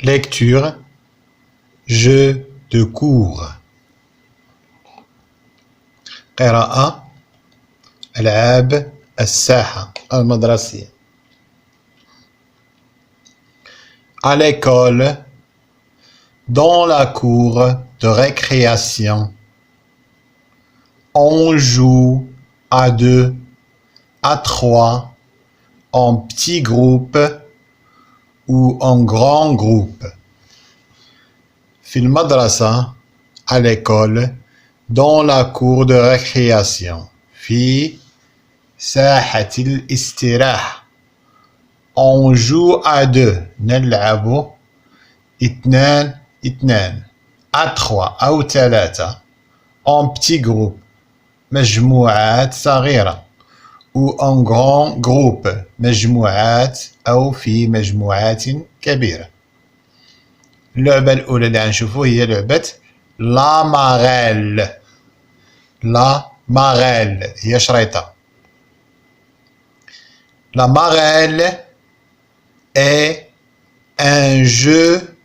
lecture, jeu de cours. قراءة ألعاب الساحة المدرسية. À l'école, dans la cour de récréation, on joue à 2, à 3, en petits groupes ou en grands groupes. في المدرسة, à l'école, dans la cour de récréation, في ساحة الاستراحة. On joue à 2, نلعب 2 à 3 أو 3 en petits groupes, مجموعات صغيرة, ou en grand groupe, مجموعات أو في مجموعات كبيرة. اللعبة الأولى اللي غنشوفو هي لعبة لا ماريل. لا ماريل هي شريطة. La marelle est un jeu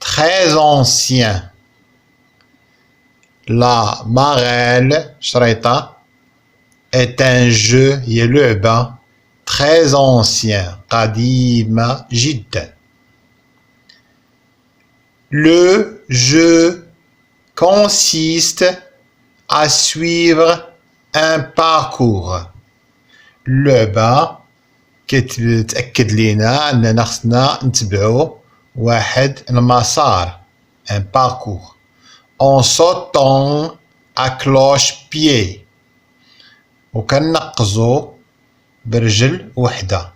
très ancien. La marelle شريطة est un jeu هي لعبة très ancien قديمة جدا. Le jeu consiste à suivre un parcours. اللعبة كتأكد لينا أننا خصنا نتبعو واحد المسار un parcours en sautant à cloche-pied وكنقزو برجل وحدة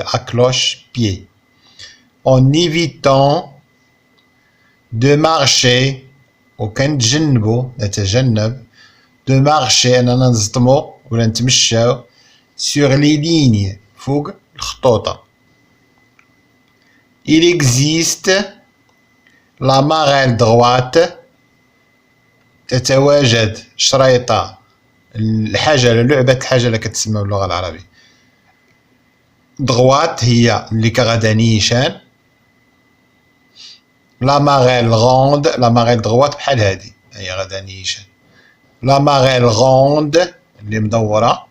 à cloche-pied en évitant de marcher نتجنب de marcher أننا نزطمو ولا نتمشاو sur les lignes فوق الخطوطة. Il existe la marelle droite تتواجد شريطة لعبة الحاجة اللي كتسمى باللغة العربية. droite هي اللي كغدا نيشان. la marelle ronde la marelle droite بحال هادي هي غدا نيشان. la marelle ronde اللي مدورة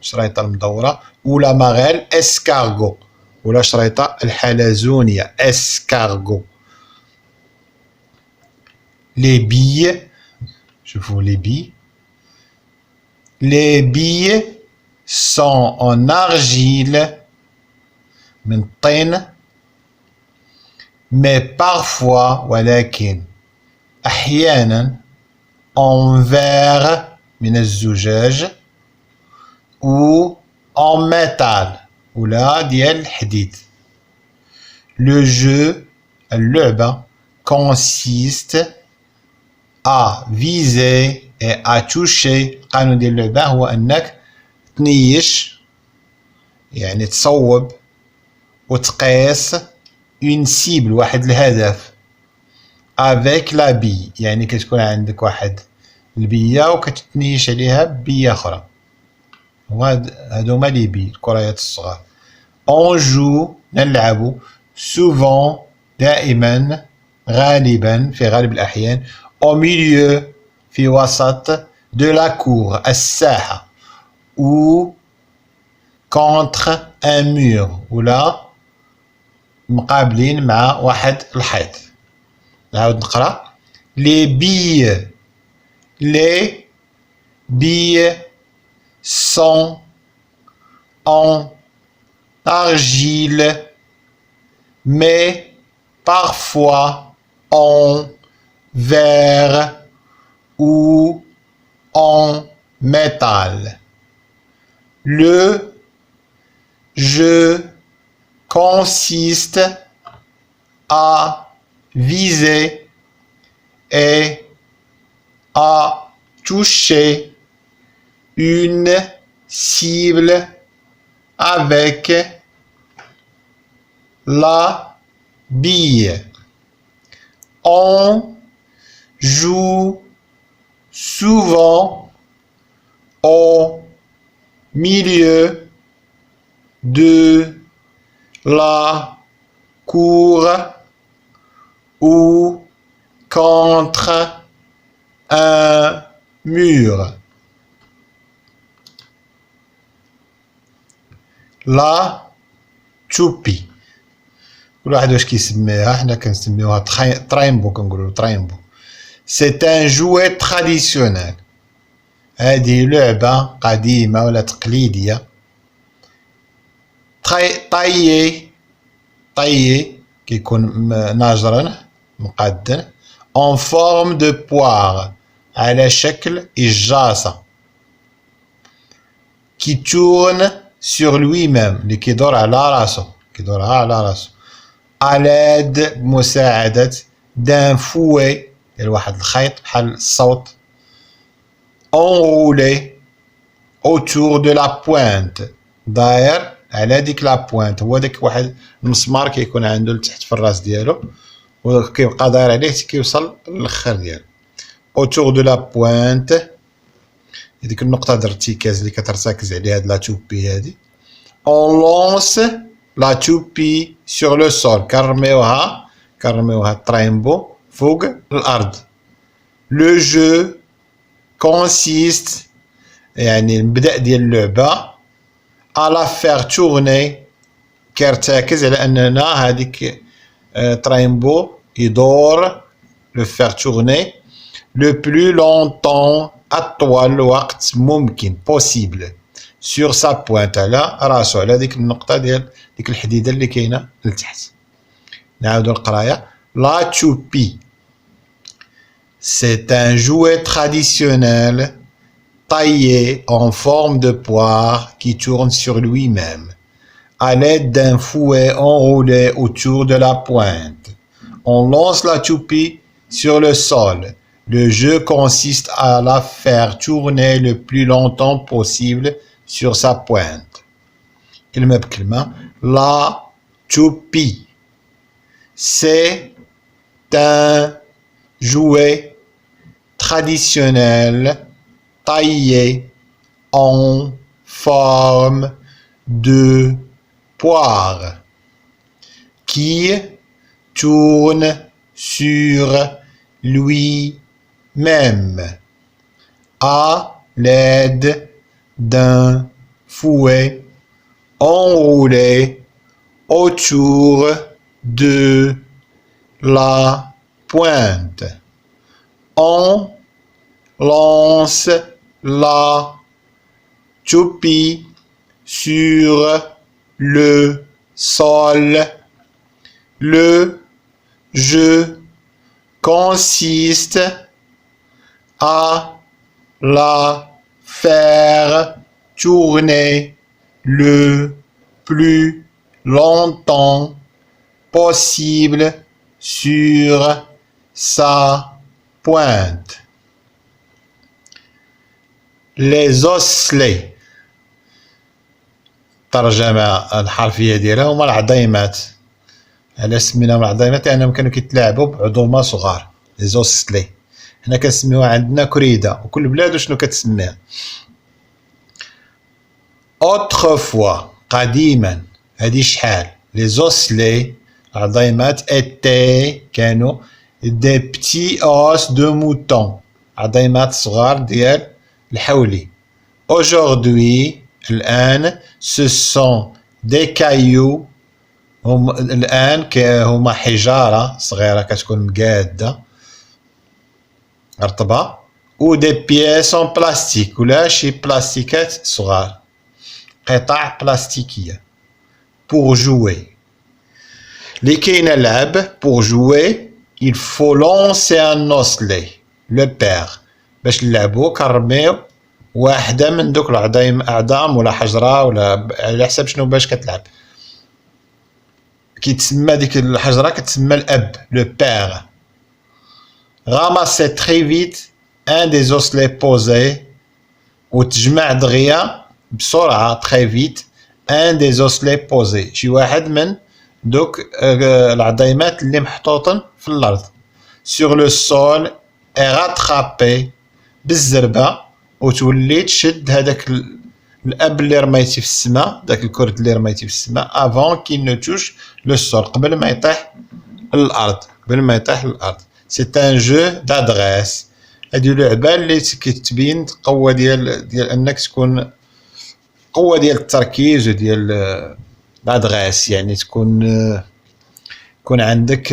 شريطة المدورة ولا ماريل اسكارغو ولا شريطة الحلزونية اسكارغو. les billes شوفوا les billes. les billes sont en argile من طين mais parfois ولكن أحيانا en verre من الزجاج ou en métal ولا ديال الحديد. le jeu اللعبة consiste à viser et à toucher. قانون ديال اللعبة هو أنك تنيش يعني تصوب وتقيس une cible واحد الهدف avec la bille يعني كتكون عندك واحد البية وكتنيش عليها بية أخرى. هادو هما لي بي الكريات الصغار. on joue نلعبو souvent دائما غالبا في غالب الأحيان au milieu في وسط de la cour الساحة ou contre un mur ولا مقابلين مع واحد الحيط. نعاود نقرا les billes sont en argile mais parfois en verre ou en métal. le jeu consiste à viser et à toucher une cible avec la bille. On joue souvent au milieu de la court ou contre un mur. لا توبي كل واحد واش كيسميها حنا كنسميوها ترايمبو كنقولوا ترايمبو سي ان جوي تراديسيونيل هذه لعبة قديمة ولا تقليدية طايي كيكون ناجرا مقدن en forme de poire على شكل إجاصة qui tourne sur lui-même اللي كيدور على راسو كيدورها على راسو à l'aide بمساعدة d'un fouet ديال واحد الخيط بحال الصوت enroulé autour de la pointe داير على ديك لا بوينت هو داك واحد المسمار كيكون عنده لتحت في الراس ديالو وكيبقى داير عليه حتى كيوصل للاخر ديالو autour de la pointe هذيك النقطة د الارتكاز اللي كترتكز عليها هاد لا توبي هادي on lance la toupie sur le sol كنرميوها ترايمبو فوق الأرض le jeu consiste يعني المبدأ ديال اللعبة à la faire tourner كيرتكز على أننا هاديك ترايمبو يدور le faire tourner le plus longtemps أطول وقت ممكن possible sur sa pointe على راسو على ديك النقطة ديال ديك الحديدة اللي كاينة لتحت نعاودو القراية la toupie c'est un jouet traditionnel taillé en forme de poire qui tourne sur lui-même à l'aide d'un fouet enroulé autour de la pointe. On lance la toupie sur le sol. Le jeu consiste à la faire tourner le plus longtemps possible sur sa pointe. كلمة بكلمة la toupie c'est un jouet traditionnel taillé en forme de poire qui tourne sur lui-même à l'aide d'un fouet enroulé autour de la pointe. On lance la toupie sur le sol. Le jeu consiste à la faire tourner le plus longtemps possible sur sa pointe. Les osselets الترجمة الحرفية ديالها هما العظيمات علاش سميناهم العظيمات لأنهم كانوا كيتلاعبوا بعظومة صغار لي زوسلي حنا كنسميوها عندنا كريدة وكل بلاد وشنو كتسميها autrefois قديما هادي شحال لي زوسلي العظيمات étaient كانوا des petits os de mouton عظيمات صغار ديال الحولي aujourd'hui الآن ce sont des cailloux هم الآن هما حجارة صغيرة كتكون مقادة رطبة ou des pièces en plastique ولا شي بلاستيكات صغار قطع بلاستيكية pour jouer لكي نلعب pour jouer il faut lancer un osselet le père باش نلعبو كنرميو واحدة من دوك الأعظام ولا حجرة ولا على حسب شنو باش كتلعب كيتسمى ديك الحجرة كتسمى الأب لو بير ramasser très vite un des osselets posés وتجمع دغيا بسرعة très vite un des osselets posés شي واحد من دوك العظيمات اللي محطوطين في الأرض sur le sol et rattraper بالزربة وتولي تشد هذاك الاب اللي رميتي في السماء، داك الكرد اللي رميتي في السماء افون كي نو توش لو سول، قبل ما يطيح للارض، قبل ما يطيح للارض. سي ان جو دادغيس. هادي لعبه اللي كتبين قوه ديال انك تكون قوه ديال التركيز وديال لادغيس، يعني تكون عندك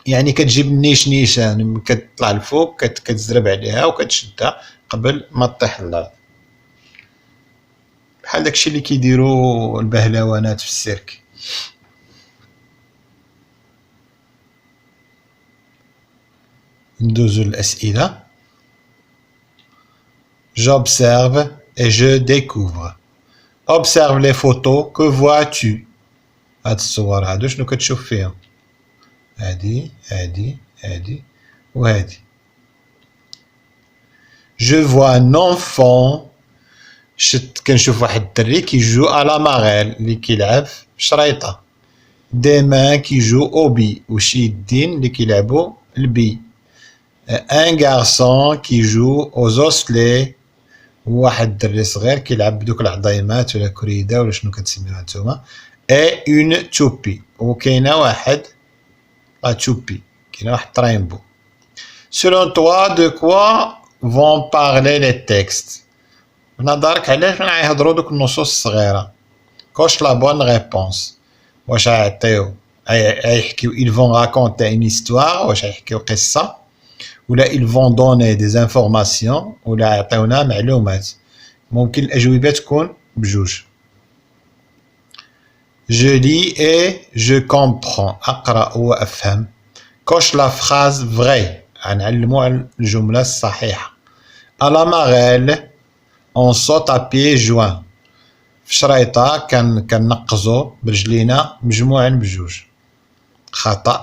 يعني كتجيب النيش نيشان، كتطلع الفوق كتزرب عليها وكتشدها قبل ما تطيح للارض، بحال داكشي اللي كيديروا البهلوانات في السيرك. ندوزو الأسئلة. J'observe et je découvre. Observe les photos, que vois-tu؟ هاد الصور هادو شنو كتشوف فيهم؟ هادي وهادي. Je vois un enfant. كنشوف واحد الدري كيجو على ماغيل اللي كيلعب شريطة. دي مان كيجو او بي، وشي يدين اللي كيلعبو البي. ان غارسون كيجو او زوسلي، واحد الدري صغير كيلعب بدوك العظيمات ولا كريده ولا شنو كتسميوها نتوما. اي اون توبي، وكاينه واحد لا توبي، كاينه واحد ترينبو. سولون توا دو كوا فون بارلي لي تيكست، بنظرك علاش غيهضروا دوك النصوص الصغيره؟ كوش لا بون ريبونس. واش غيعطيو غيحكيو ils vont raconter une histoire، واش غيحكيو قصه، ولا ils vont donner des informations، ولا يعطيونا معلومات؟ ممكن الأجوبة تكون بجوج. Je lis et je comprends، أقرأ وأفهم. coche la phrase vraie، غنعلمو على الجملة الصحيحة. à la marelle on saute à pieds joints، في شريطة كنقزو برجلينا مجموعين بجوج. خطأ.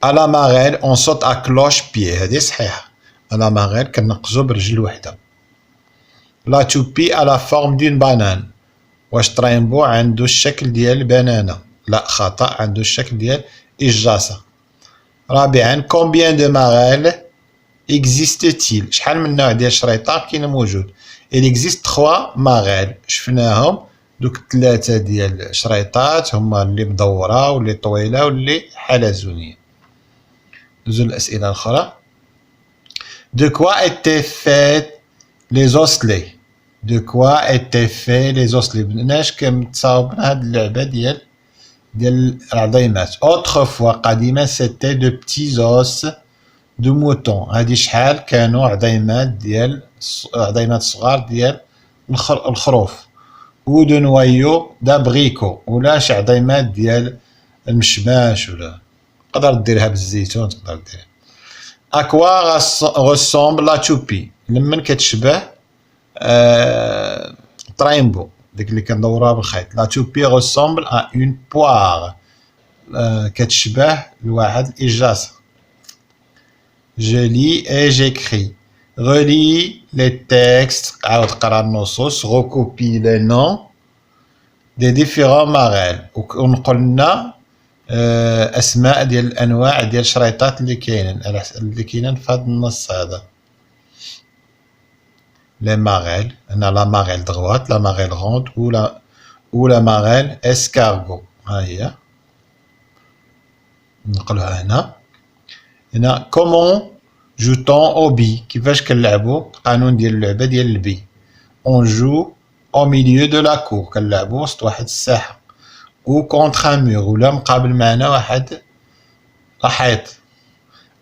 à la marelle on saute à cloche-pied، هذه صحيحة. à la marelle كنقزو برجل وحدة. la toupie à la forme d'une banane، واش ترينبو عنده الشكل ديال البنانة؟ لا، خطأ، عنده الشكل ديال إجاصة. رابعا combien de marelles existe-t-il، شحال من نوع ديال الشريطة كاين موجود؟ il existe 3 marelles، شفناهم دوك 3 ديال الشريطات هما اللي مدورة واللي طويلة واللي حلزونية. دوزو الأسئلة الأخرى. De quoi étaient faits les osselets؟ De quoi étaient faits les osselets؟ بناش كنتصاوب هاد اللعبة ديال العظيمات. autrefois قديما c'était de petits os de mouton، هادي شحال كانوا عظيمات صغار ديال الخروف. ou de noyaux d'abricot، ولا شي عظيمات ديال المشماش، ولا تقدر ديرها بالزيتون، تقدر ديرها. à quoi ressemble la toupie؟ لمن كتشبه ترينبو، ديك اللي كندوروها بالخيط. la toupie ressemble à une poire، كتشبه لواحد الإجاصة. je lis et j'écris. relis les textes، عاود قرا النصوص. recopie les noms des différents marelles، ونقول لنا اسماء ديال الانواع ديال الشريطات اللي كاينين في هذا النص هذا. لي ماريل، هنا لا ماريل دغوات، لا ماريل روند، ou la marelle escargot، ها هي نقولها هنا. كومون جوتون او بي، كيفاش كنلعبوا؟ القانون ديال اللعبه ديال البي. اون جو او ميليو دو لا كور، كنلعبوا وسط واحد الساحه. ou contre un mur، ولا مقابل معنا واحد الحيط.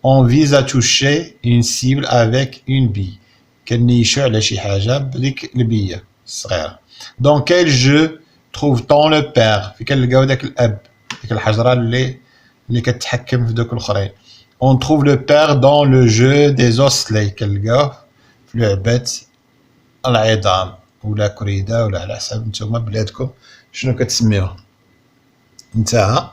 on vise à toucher une cible avec une bille، كنيشو على شي حاجه بديك البيه الصغيره. dans quel jeu trouve-t-on le père؟ في كنلقاو داك الاب، ديك الحجره اللي كتحكم في دوك الاخرين. on trouve le père dans le jeu des osselets، كنلقاوه في لعبه العظام ولا كريده، ولا على حسب نتوما بلادكم شنو كتسميوها. انتهى.